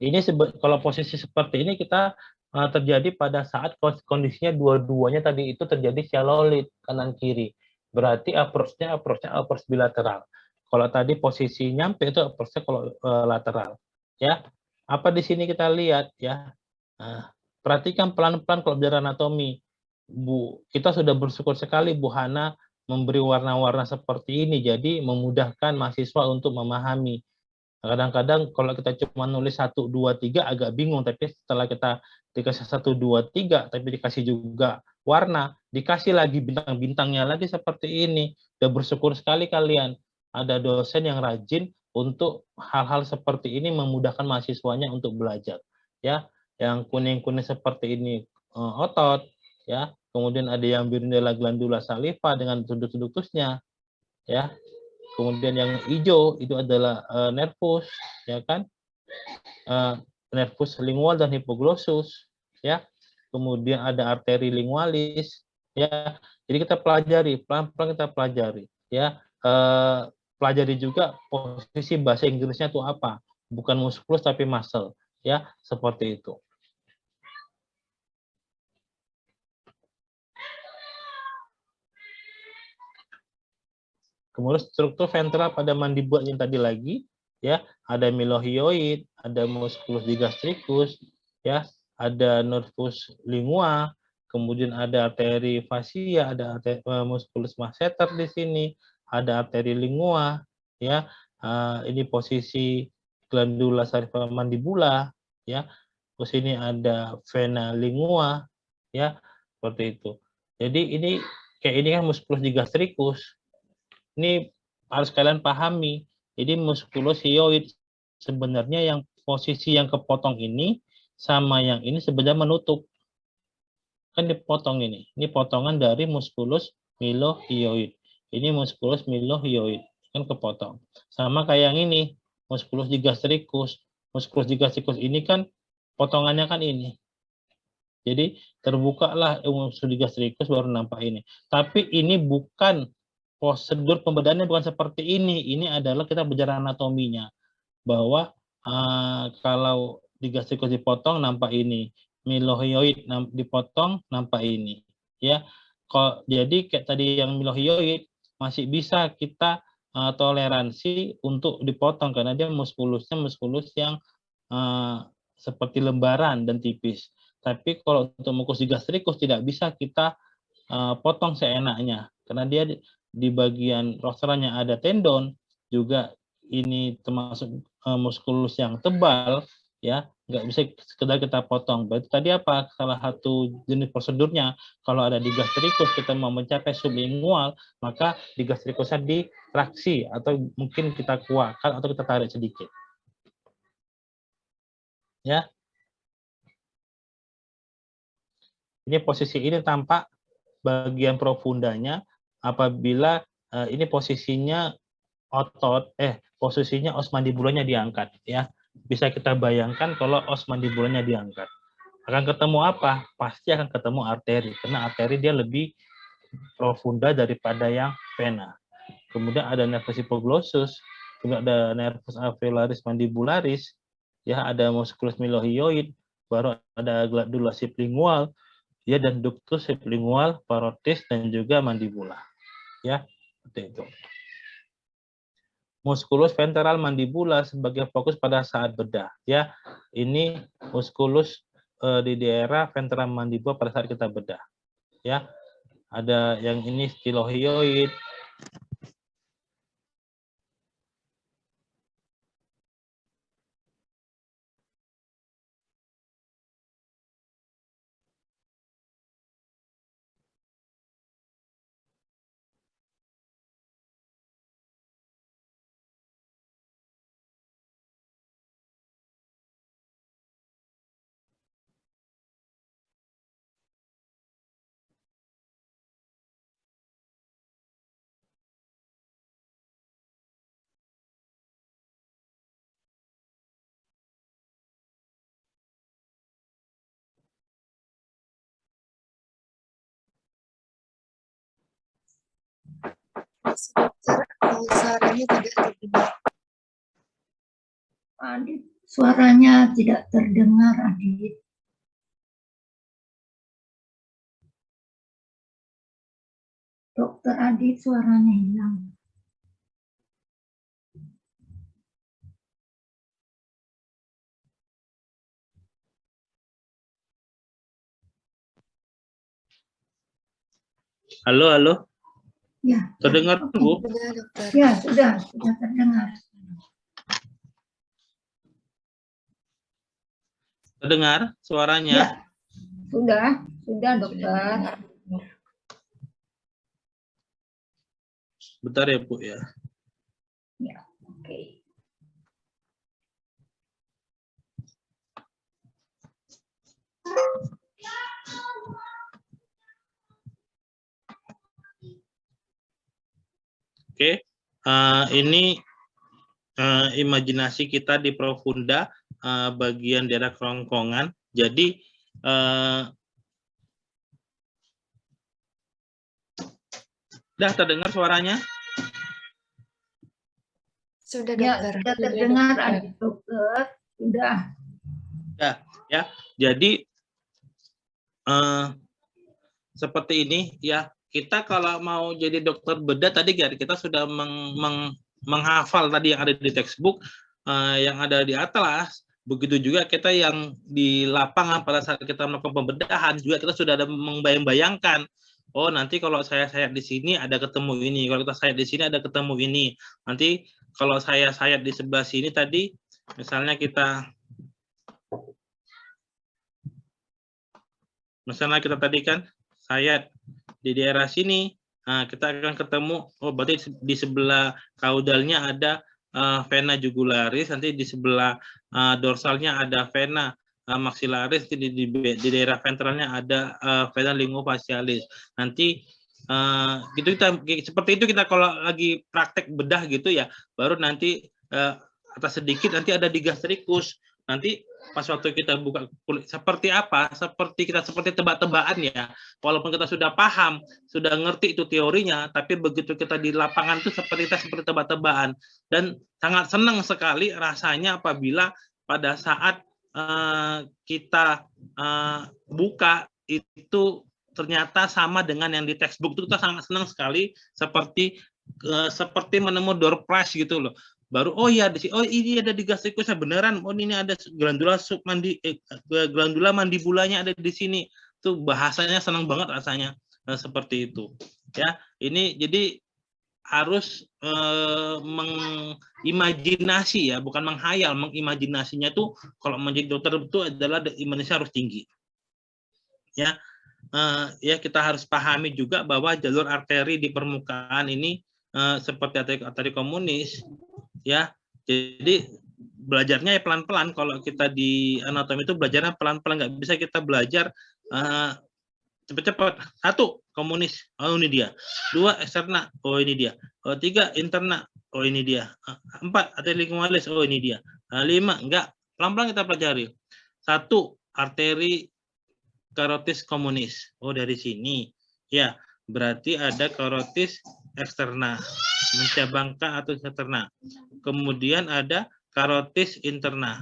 Speaker 1: ini kalau posisi seperti ini kita terjadi pada saat kondisinya dua-duanya tadi itu terjadi shallow-lid kanan kiri. Berarti approach-nya approach bilateral. Kalau tadi posisi nyampe itu approach-nya kalau lateral. Ya, apa di sini kita lihat ya? Perhatikan pelan-pelan kalau belajar anatomi. Bu, kita sudah bersyukur sekali Bu Hana memberi warna-warna seperti ini, jadi memudahkan mahasiswa untuk memahami. Kadang-kadang kalau kita cuma nulis 1, 2, 3 agak bingung, tapi setelah kita dikasih 1, 2, 3, tapi dikasih juga warna, dikasih lagi bintang-bintangnya lagi seperti ini. Udah bersyukur sekali kalian. Ada dosen yang rajin untuk hal-hal seperti ini memudahkan mahasiswanya untuk belajar. Ya, yang kuning-kuning seperti ini otot, ya. Kemudian ada yang biru adalah glandula saliva dengan sudut-sudutnya, ya. Kemudian yang hijau itu adalah nervus, ya kan? Nervus lingual dan hipoglossus, ya. Kemudian ada arteri lingualis, ya. Jadi kita pelajari, pelan-pelan kita pelajari, ya. Pelajari juga posisi bahasa Inggrisnya itu apa, bukan musculus tapi muscle, ya, seperti itu. Kemudian struktur ventral pada mandibula yang tadi lagi, ya, ada milohioid, ada musculus digastricus, ya, ada nervus lingua, kemudian ada arteri fasia, ada musculus masseter di sini, ada arteri lingua, ya, ini posisi glandula saliva mandibula, ya, terus ini ada vena lingua, ya, seperti itu. Jadi ini kayak ini kan musculus digastricus. Ini harus kalian pahami. Jadi musculus hyoid sebenarnya yang posisi yang kepotong ini sama yang ini sebenarnya menutup. Kan dipotong ini. Ini potongan dari musculus milohyoid. Ini musculus milohyoid. Kan kepotong. Sama kayak yang ini. Musculus digastricus. Musculus digastricus ini kan potongannya kan ini. Jadi terbukalah musculus digastricus baru nampak ini. Tapi ini bukan prosedur pembedaannya bukan seperti ini. Ini adalah kita bicara anatominya. Bahwa kalau digastricus dipotong nampak ini. Milohyoid dipotong nampak ini. Ya. Jadi kayak tadi yang milohyoid masih bisa kita toleransi untuk dipotong karena dia muskulus yang seperti lembaran dan tipis. Tapi kalau untuk musculus digastricus tidak bisa kita potong seenaknya karena dia di bagian rostrannya ada tendon, juga ini termasuk muskulus yang tebal, ya, nggak bisa sekedar kita potong. Berarti tadi apa? Salah satu jenis prosedurnya, kalau ada digastricus kita mau mencapai sublingual, maka digastricusnya ditraksi atau mungkin kita kuatkan atau kita tarik sedikit. Ya. Ini posisi ini tampak bagian profundanya apabila ini posisinya posisinya os mandibulanya diangkat, ya. Bisa kita bayangkan kalau os mandibulanya diangkat. Akan ketemu apa? Pasti akan ketemu arteri, karena arteri dia lebih profunda daripada yang vena. Kemudian ada nervus hipoglossus, juga ada nervus alveolaris mandibularis, ya, ada musculus milohyoid, baru ada glandula sublingual, ya, dan ductus sublingual, parotis, dan juga mandibula. Ya, seperti itu. Musculus ventral mandibula sebagai fokus pada saat bedah. Ya, ini musculus di daerah ventral mandibula pada saat kita bedah. Ya, ada yang ini stylohyoid.
Speaker 2: Dokter, suaranya tidak terdengar.
Speaker 3: Adit, suaranya tidak terdengar, Adit. Dokter Adit, suaranya hilang.
Speaker 1: Halo, halo.
Speaker 3: Ya,
Speaker 1: Terdengar,
Speaker 3: oke.
Speaker 1: Bu?
Speaker 2: Sudah, dokter.
Speaker 3: Ya, sudah terdengar.
Speaker 1: Terdengar suaranya?
Speaker 3: Ya, sudah dokter.
Speaker 1: Bentar ya, Bu, ya.
Speaker 3: Ya, oke.
Speaker 1: Oke, ini imajinasi kita di profunda bagian daerah kerongkongan. Jadi udah terdengar suaranya?
Speaker 2: Sudah,
Speaker 3: Ya,
Speaker 2: dokter.
Speaker 3: sudah terdengar, Adit, dokter. Sudah.
Speaker 1: Ya. Jadi seperti ini ya. Kita kalau mau jadi dokter bedah tadi kita sudah menghafal tadi yang ada di textbook, yang ada di atlas. Begitu juga kita yang di lapangan pada saat kita melakukan pembedahan juga kita sudah ada membayang-bayangkan. Oh, nanti kalau saya sayat di sini ada ketemu ini, kalau kita sayat di sini ada ketemu ini. Nanti kalau saya sayat di sebelah sini tadi, misalnya kita tadi kan sayat di daerah sini, kita akan ketemu, oh berarti di sebelah kaudalnya ada vena jugularis, nanti di sebelah dorsalnya ada vena maxillaris, di daerah ventralnya ada vena linguofacialis. Nanti gitu seperti itu kita kalau lagi praktek bedah gitu ya, baru nanti atas sedikit nanti ada di gastricus. Nanti pas waktu kita buka kulit seperti apa, seperti tebak-tebakan ya. Walaupun kita sudah paham, sudah ngerti itu teorinya, tapi begitu kita di lapangan itu seperti tebak-tebakan. Dan sangat senang sekali rasanya apabila pada saat kita buka itu ternyata sama dengan yang di textbook. Itu kita sangat senang sekali, seperti menemu door prize gitu loh. Baru oh iya ini ada di gastricusnya beneran, oh ini ada glandula mandibulanya ada di sini. Tuh bahasanya senang banget rasanya seperti itu. Ya, ini jadi harus mengimajinasi ya, bukan menghayal, mengimajinasinya tuh kalau menjadi dokter itu adalah imajinasi harus tinggi. Ya. Ya kita harus pahami juga bahwa jalur arteri di permukaan ini seperti arteri komunis ya, jadi belajarnya ya pelan-pelan. Kalau kita di anatomi itu belajarnya pelan-pelan, nggak bisa kita belajar cepat-cepat. 1 komunis, oh ini dia. 2 eksterna, oh ini dia. 3 interna, oh ini dia. 4 arteri lingualis, oh ini dia. 5 enggak, pelan-pelan kita pelajari. 1 arteri karotis komunis, oh dari sini ya, berarti ada karotis eksterna mencabangkan atau eksterna. Kemudian ada karotis interna,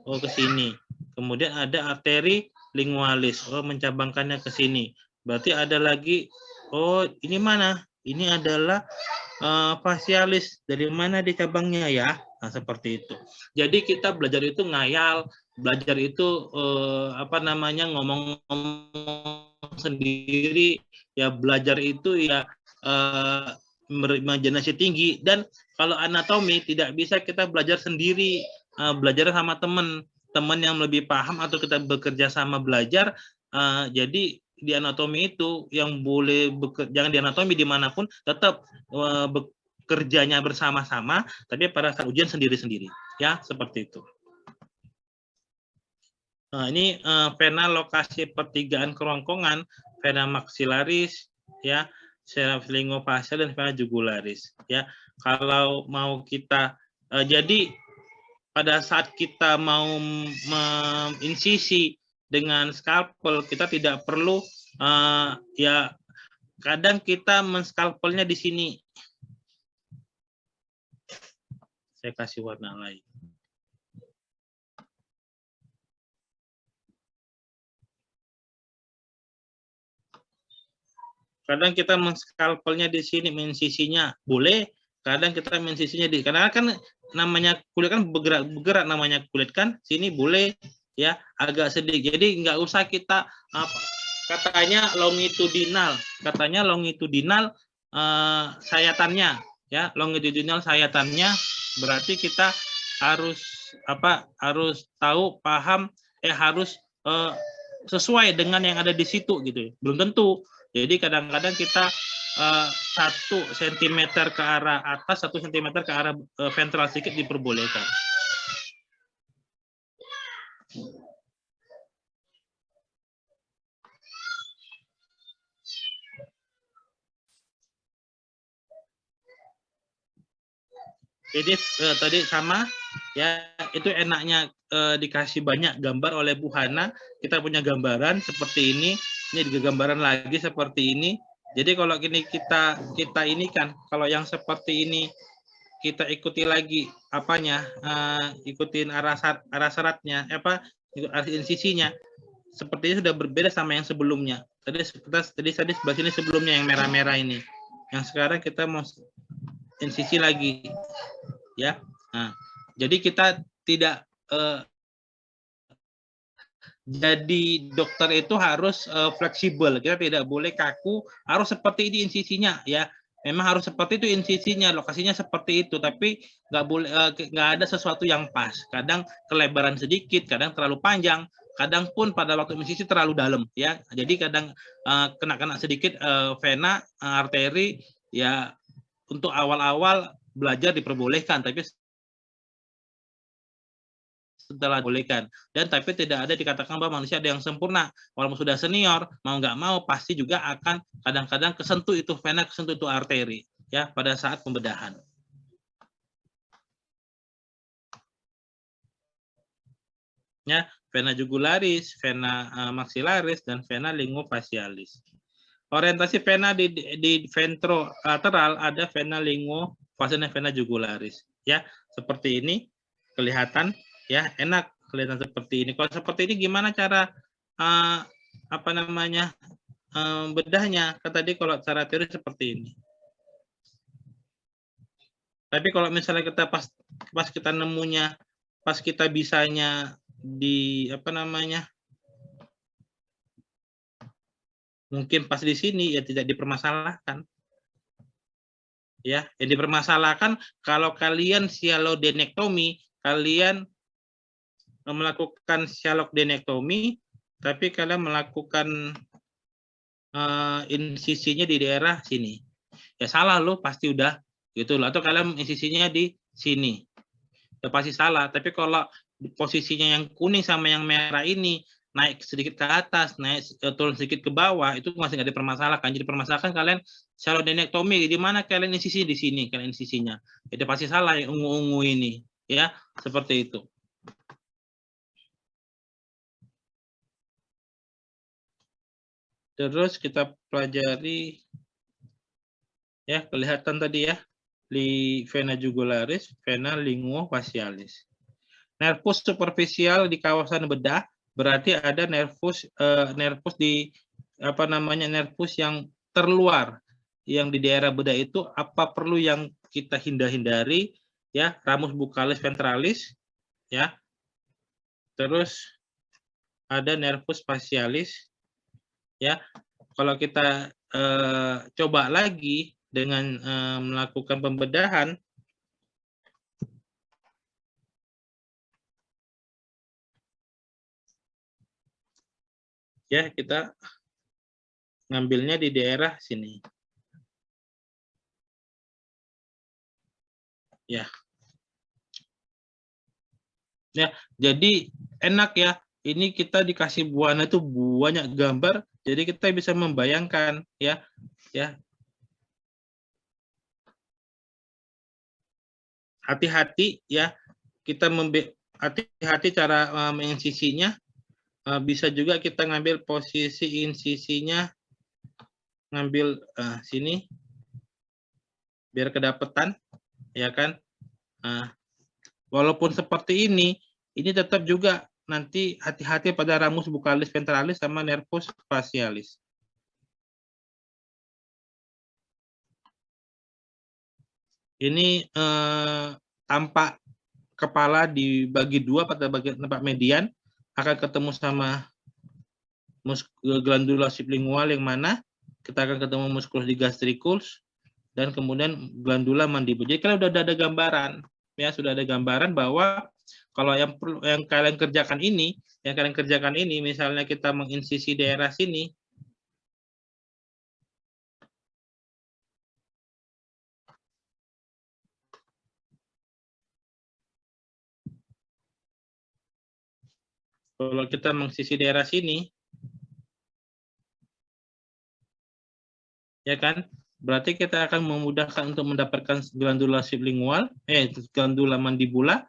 Speaker 1: oh ke sini. Kemudian ada arteri lingualis. Oh, mencabangkannya ke sini. Berarti ada lagi, oh ini mana? Ini adalah facialis. Dari mana di cabangnya ya? Nah, seperti itu. Jadi kita belajar itu ngayal, belajar itu ngomong sendiri, ya belajar itu ya imajinasi tinggi. Dan kalau anatomi tidak bisa kita belajar sendiri, belajar sama teman yang lebih paham atau kita bekerja sama belajar. Jadi di anatomi itu yang boleh jangan di anatomi dimanapun tetap bekerjanya bersama-sama, tapi pada saat ujian sendiri-sendiri, ya seperti itu. Nah, ini vena lokasi pertigaan kerongkongan, vena maxillaris, ya, lingofacial dan vena jugularis, ya. Kalau mau kita jadi pada saat kita mau menginsisi dengan skalpel, kita tidak perlu ya kadang kita menskalpelnya di sini. Saya kasih warna lain. Kadang kita menskalpelnya di sini, mensisinya boleh. Kadang kita mensisinya di, karena kan namanya kulit kan bergerak namanya kulit kan, sini boleh ya agak sedikit. Jadi nggak usah kita katanya longitudinal sayatannya ya, longitudinal sayatannya berarti kita harus harus tahu paham harus sesuai dengan yang ada di situ gitu. Belum tentu. Jadi kadang-kadang kita 1 cm ke arah atas, 1 cm ke arah ventral sedikit diperbolehkan. Jadi tadi sama ya, itu enaknya dikasih banyak gambar oleh Bu Hana. Kita punya gambaran seperti ini juga gambaran lagi seperti ini. Jadi kalau gini kita ini kan, kalau yang seperti ini kita ikuti lagi apanya, ikutin arah seratnya, arah insisinya. Sepertinya sudah berbeda sama yang sebelumnya. Tadi sebelah sini sebelumnya yang merah-merah ini. Yang sekarang kita mau insisi lagi. Ya, nah, jadi kita tidak jadi dokter itu harus fleksibel, kita tidak boleh kaku, harus seperti ini insisinya ya. Memang harus seperti itu insisinya, lokasinya seperti itu, tapi nggak boleh, nggak ada sesuatu yang pas. Kadang kelebaran sedikit, kadang terlalu panjang, kadang pun pada waktu insisi terlalu dalam ya. Jadi kadang kena sedikit vena, arteri ya. Untuk awal-awal belajar diperbolehkan, tapi setelah dibolehkan. Dan tapi tidak ada dikatakan bahwa manusia ada yang sempurna. Walaupun sudah senior, mau nggak mau pasti juga akan kadang-kadang kesentuh itu vena, kesentuh itu arteri ya pada saat pembedahan. Ya, vena jugularis, vena maxillaris, dan vena lingofacialis. Orientasi vena di ventrolateral ada vena lingofacialis dan vena jugularis. Ya, seperti ini kelihatan ya, enak kelihatan seperti ini. Kalau seperti ini gimana cara bedahnya? Tadi kalau cara teori seperti ini. Tapi kalau misalnya kita pas kita nemunya, pas kita bisanya di mungkin pas di sini ya tidak dipermasalahkan. Ya, yang dipermasalahkan kalau kalian sialodenektomi, kalian melakukan sialodenektomi, tapi kalian melakukan insisinya di daerah sini. Ya salah loh, pasti udah gitu loh. Atau kalian insisinya di sini. Ya pasti salah. Tapi kalau posisinya yang kuning sama yang merah ini naik sedikit ke atas, turun sedikit ke bawah, itu masih nggak dipermasalahkan. Jadi permasalahkan kalian sialodenektomi, di mana kalian insisi di sini, kalian insisinya. Itu pasti salah yang ungu-ungu ini, ya seperti itu. Terus kita pelajari, ya kelihatan tadi ya, vena jugularis, vena lingofacialis. nervus superficial di kawasan bedah, berarti ada nervus di nervus yang terluar, yang di daerah bedah itu apa perlu yang kita hindari ya, ramus buccalis ventralis ya. Terus ada nervus facialis ya. Kalau kita coba lagi dengan melakukan pembedahan, ya kita ngambilnya di daerah sini. Ya. Ya, jadi enak ya. Ini kita dikasih buahnya itu banyak gambar, jadi kita bisa membayangkan ya. Ya. Hati-hati ya. Kita hati-hati cara menginsisinya. Bisa juga kita ngambil posisi insisinya, ngambil sini biar kedapetan, ya kan? Walaupun seperti ini tetap juga nanti hati-hati pada ramus buccalis ventralis sama nervus facialis. Ini tampak kepala dibagi dua pada bagian tempat median, akan ketemu sama glandula sublingual yang mana kita akan ketemu musculus digastricus dan kemudian glandula mandibula. Jadi kalau sudah ada gambaran ya, sudah ada gambaran bahwa kalau yang kalian kerjakan ini, misalnya kita menginsisi daerah sini, kalau kita menginsisi daerah sini, ya kan, berarti kita akan memudahkan untuk mendapatkan glandula sublingual, glandula mandibula.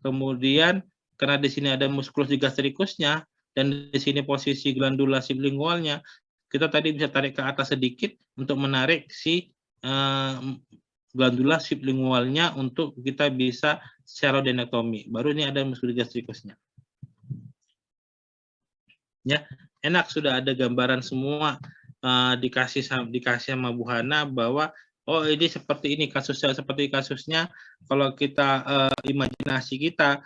Speaker 1: Kemudian karena di sini ada musculus digastricusnya dan di sini posisi glandula sublingualnya, kita tadi bisa tarik ke atas sedikit untuk menarik si glandula sublingualnya untuk kita bisa serodenektomi. Baru ini ada musculus digastricusnya. Ya, enak sudah ada gambaran semua, dikasih sama Bu Hana bahwa oh ini seperti ini kasusnya, seperti kasusnya kalau kita imajinasi kita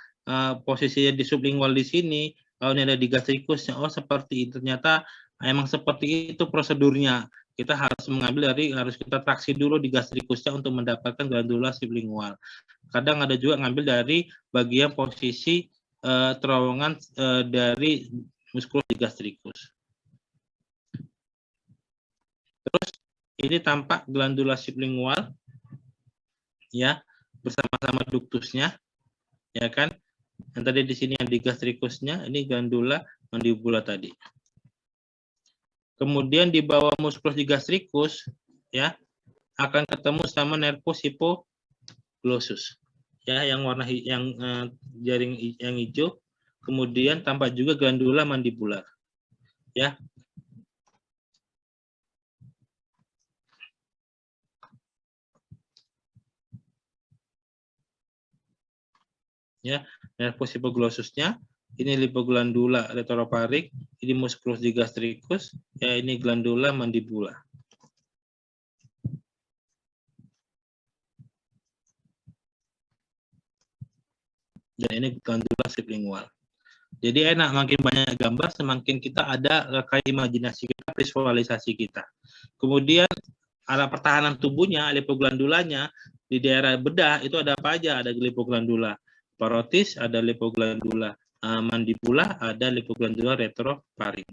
Speaker 1: posisinya di sublingual di sini, ini ada di gastricusnya, oh seperti itu, ternyata emang seperti itu prosedurnya. Kita harus kita traksi dulu di gastricusnya untuk mendapatkan glandula sublingual. Kadang ada juga ngambil dari bagian posisi terowongan dari musculus digastricus. Terus ini tampak glandula sublingual ya, bersama-sama ductusnya, ya kan? Yang tadi di sini yang digastricusnya, ini glandula mandibula tadi. Kemudian di bawah musculus digastricus ya akan ketemu sama nervus hypoglossus. Ya, yang warna jaring yang hijau. Kemudian tampak juga glandula mandibular. Ya. Ya, nervus hypoglossusnya, ini lipoglandula retropharynx, ini musculus digastricus, ya ini glandula mandibula. Dan ini glandula sublingual. Jadi enak, makin banyak gambar, semakin kita ada kayak imajinasi kita, visualisasi kita. Kemudian arah pertahanan tubuhnya, lipoglandulanya di daerah bedah itu ada apa aja? Ada lipoglandula parotis, ada lipoglandula mandibula, ada lipoglandula retropharynx.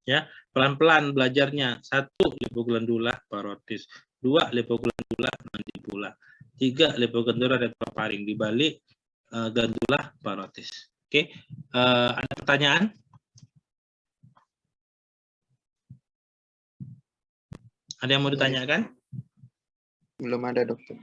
Speaker 1: Ya, pelan-pelan belajarnya. 1 lipoglandula parotis, 2 lipoglandula mandibula, 3 lipoglandula retropharynx di balik glandula parotis. Oke, ada pertanyaan? Ada yang mau ditanyakan?
Speaker 4: Belum ada, dokter.